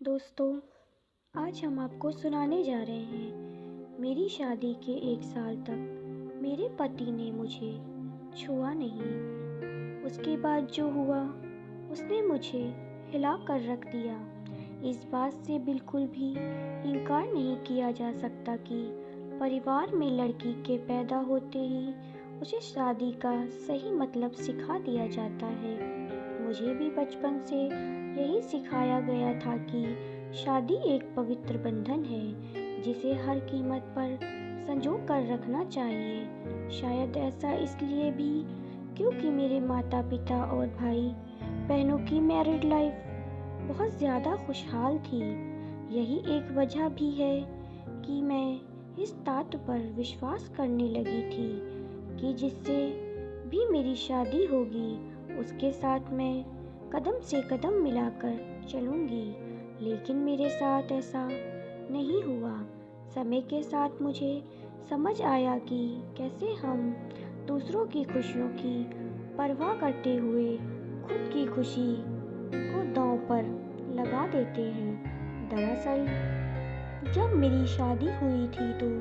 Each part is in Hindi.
दोस्तों, आज हम आपको सुनाने जा रहे हैं। मेरी शादी के 1 साल तक मेरे पति ने मुझे छुआ नहीं। उसके बाद जो हुआ, उसने मुझे हिला कर रख दिया। इस बात से बिल्कुल भी इनकार नहीं किया जा सकता कि परिवार में लड़की के पैदा होते ही उसे शादी का सही मतलब सिखा दिया जाता है। मुझे भी बचपन से यही सिखाया गया था कि शादी एक पवित्र बंधन है जिसे हर कीमत पर संजो कर रखना चाहिए। शायद ऐसा इसलिए भी क्योंकि मेरे माता पिता और भाई बहनों की मैरिड लाइफ बहुत ज़्यादा खुशहाल थी। यही एक वजह भी है कि मैं इस बात पर विश्वास करने लगी थी कि जिससे भी मेरी शादी होगी उसके साथ मैं कदम से कदम मिलाकर चलूँगी। लेकिन मेरे साथ ऐसा नहीं हुआ। समय के साथ मुझे समझ आया कि कैसे हम दूसरों की खुशियों की परवाह करते हुए खुद की खुशी को दांव पर लगा देते हैं। दरअसल जब मेरी शादी हुई थी तो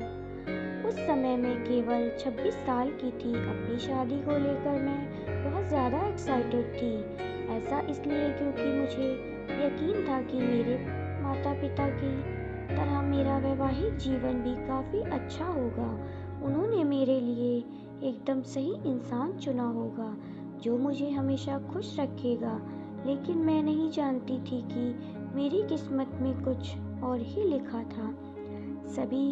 उस समय मैं केवल 26 साल की थी। अपनी शादी को लेकर मैं बहुत ज़्यादा एक्साइटेड थी। ऐसा इसलिए क्योंकि मुझे यकीन था कि मेरे माता पिता की तरह मेरा वैवाहिक जीवन भी काफ़ी अच्छा होगा। उन्होंने मेरे लिए एकदम सही इंसान चुना होगा जो मुझे हमेशा खुश रखेगा। लेकिन मैं नहीं जानती थी कि मेरी किस्मत में कुछ और ही लिखा था। सभी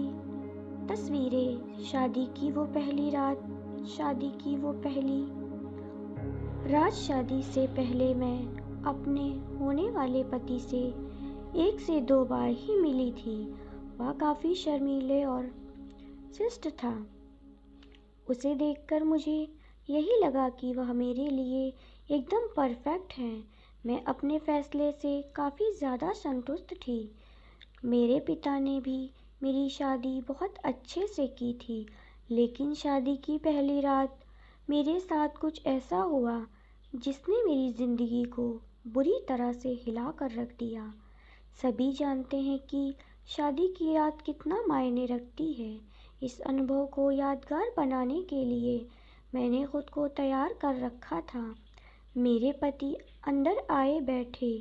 तस्वीरें शादी की वो पहली रात, शादी की वो पहली रात शादी से पहले मैं अपने होने वाले पति से 1 से 2 बार ही मिली थी। वह काफ़ी शर्मीले और शिष्ट था। उसे देखकर मुझे यही लगा कि वह मेरे लिए एकदम परफेक्ट है। मैं अपने फैसले से काफ़ी ज़्यादा संतुष्ट थी। मेरे पिता ने भी मेरी शादी बहुत अच्छे से की थी। लेकिन शादी की पहली रात मेरे साथ कुछ ऐसा हुआ जिसने मेरी ज़िंदगी को बुरी तरह से हिला कर रख दिया। सभी जानते हैं कि शादी की रात कितना मायने रखती है। इस अनुभव को यादगार बनाने के लिए मैंने खुद को तैयार कर रखा था। मेरे पति अंदर आए बैठे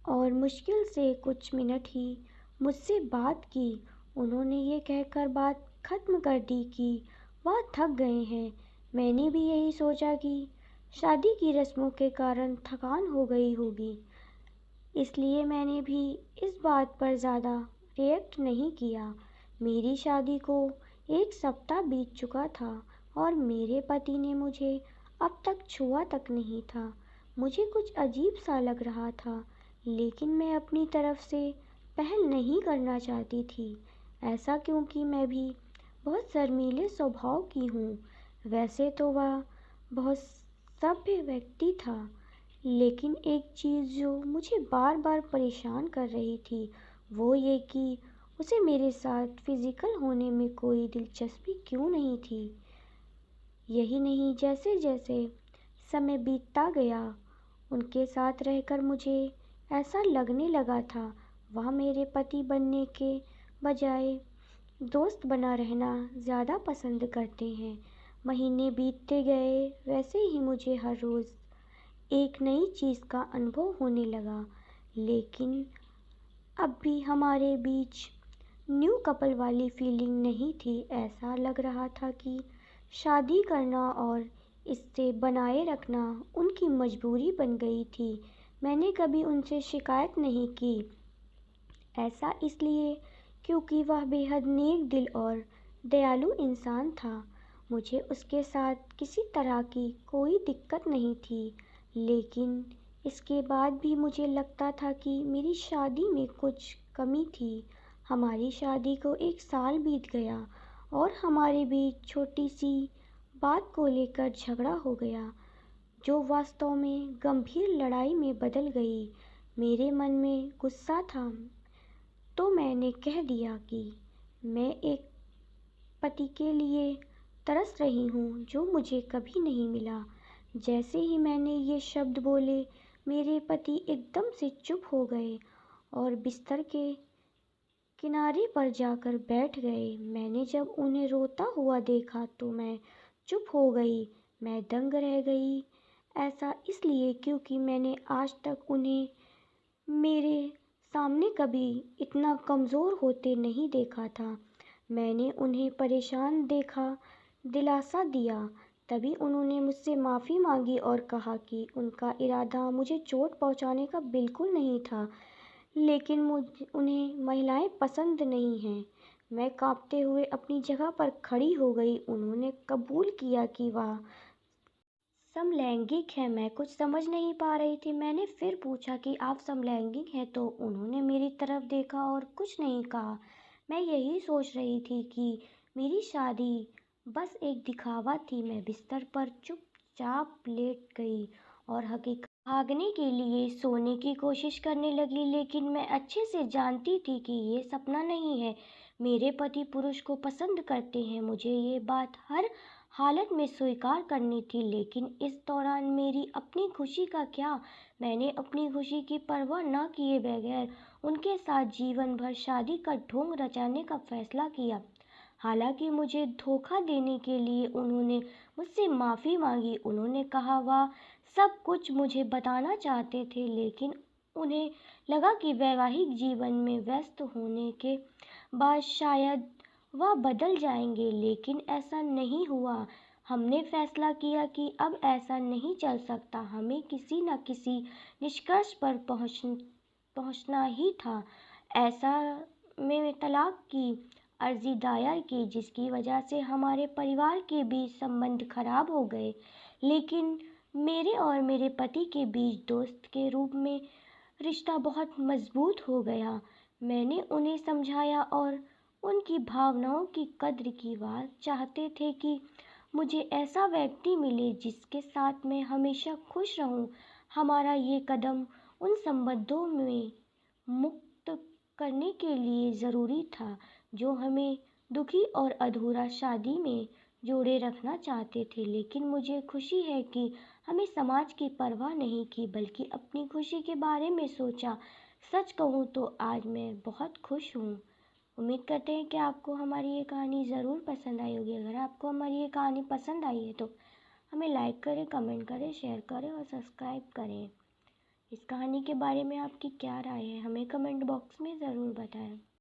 और मुश्किल से कुछ मिनट ही मुझसे बात की। उन्होंने ये कहकर बात खत्म कर दी कि वह थक गए हैं। मैंने भी यही सोचा कि शादी की रस्मों के कारण थकान हो गई होगी, इसलिए मैंने भी इस बात पर ज़्यादा रिएक्ट नहीं किया। मेरी शादी को 1 सप्ताह बीत चुका था और मेरे पति ने मुझे अब तक छुआ तक नहीं था। मुझे कुछ अजीब सा लग रहा था, लेकिन मैं अपनी तरफ से पहल नहीं करना चाहती थी। ऐसा क्योंकि मैं भी बहुत शर्मीले स्वभाव की हूँ। वैसे तो वह बहुत सभ्य व्यक्ति था, लेकिन एक चीज़ जो मुझे बार बार परेशान कर रही थी वो ये कि उसे मेरे साथ फिज़िकल होने में कोई दिलचस्पी क्यों नहीं थी। यही नहीं, जैसे जैसे समय बीतता गया उनके साथ रहकर मुझे ऐसा लगने लगा था वह मेरे पति बनने के बजाय दोस्त बना रहना ज़्यादा पसंद करते हैं। महीने बीतते गए, वैसे ही मुझे हर रोज़ एक नई चीज़ का अनुभव होने लगा। लेकिन अब भी हमारे बीच न्यू कपल वाली फीलिंग नहीं थी। ऐसा लग रहा था कि शादी करना और इसे बनाए रखना उनकी मजबूरी बन गई थी। मैंने कभी उनसे शिकायत नहीं की। ऐसा इसलिए क्योंकि वह बेहद नेक दिल और दयालु इंसान था। मुझे उसके साथ किसी तरह की कोई दिक्कत नहीं थी। लेकिन इसके बाद भी मुझे लगता था कि मेरी शादी में कुछ कमी थी। हमारी शादी को 1 साल बीत गया और हमारे बीच छोटी सी बात को लेकर झगड़ा हो गया, जो वास्तव में गंभीर लड़ाई में बदल गई। मेरे मन में गुस्सा था तो मैंने कह दिया कि मैं एक पति के लिए तरस रही हूँ जो मुझे कभी नहीं मिला। जैसे ही मैंने ये शब्द बोले, मेरे पति एकदम से चुप हो गए और बिस्तर के किनारे पर जाकर बैठ गए। मैंने जब उन्हें रोता हुआ देखा तो मैं चुप हो गई। मैं दंग रह गई। ऐसा इसलिए क्योंकि मैंने आज तक उन्हें मेरे सामने कभी इतना कमज़ोर होते नहीं देखा था। मैंने उन्हें परेशान देखा, दिलासा दिया। तभी उन्होंने मुझसे माफ़ी मांगी और कहा कि उनका इरादा मुझे चोट पहुंचाने का बिल्कुल नहीं था, लेकिन उन्हें महिलाएं पसंद नहीं हैं। मैं कांपते हुए अपनी जगह पर खड़ी हो गई। उन्होंने कबूल किया कि वह समलैंगिक है। मैं कुछ समझ नहीं पा रही थी। मैंने फिर पूछा कि आप समलैंगिक हैं, तो उन्होंने मेरी तरफ देखा और कुछ नहीं कहा। मैं यही सोच रही थी कि मेरी शादी बस एक दिखावा थी। मैं बिस्तर पर चुपचाप लेट गई और हकीकत भागने के लिए सोने की कोशिश करने लगी, लेकिन मैं अच्छे से जानती थी कि ये सपना नहीं है। मेरे पति पुरुष को पसंद करते हैं। मुझे ये बात हर हालत में स्वीकार करनी थी, लेकिन इस दौरान मेरी अपनी खुशी का क्या? मैंने अपनी खुशी की परवाह न किए बगैर उनके साथ जीवन भर शादी का ढोंग रचाने का फैसला किया। हालांकि मुझे धोखा देने के लिए उन्होंने मुझसे माफ़ी मांगी। उन्होंने कहा वह सब कुछ मुझे बताना चाहते थे, लेकिन उन्हें लगा कि वैवाहिक जीवन में व्यस्त होने के बाद शायद वह बदल जाएंगे, लेकिन ऐसा नहीं हुआ। हमने फैसला किया कि अब ऐसा नहीं चल सकता। हमें किसी न किसी निष्कर्ष पर पहुंचना ही था। ऐसा में तलाक की अर्जी दायर की, जिसकी वजह से हमारे परिवार के बीच संबंध खराब हो गए, लेकिन मेरे और मेरे पति के बीच दोस्त के रूप में रिश्ता बहुत मजबूत हो गया। मैंने उन्हें समझाया और उनकी भावनाओं की कद्र की। वह चाहते थे कि मुझे ऐसा व्यक्ति मिले जिसके साथ मैं हमेशा खुश रहूं। हमारा ये कदम उन संबंधों में मुक्त करने के लिए ज़रूरी था जो हमें दुखी और अधूरा शादी में जोड़े रखना चाहते थे। लेकिन मुझे खुशी है कि हमें समाज की परवाह नहीं की, बल्कि अपनी खुशी के बारे में सोचा। सच कहूँ तो आज मैं बहुत खुश हूँ। उम्मीद करते हैं कि आपको हमारी ये कहानी ज़रूर पसंद आई होगी। अगर आपको हमारी ये कहानी पसंद आई है तो हमें लाइक करें, कमेंट करें, शेयर करें और सब्सक्राइब करें। इस कहानी के बारे में आपकी क्या राय है, हमें कमेंट बॉक्स में ज़रूर बताएं।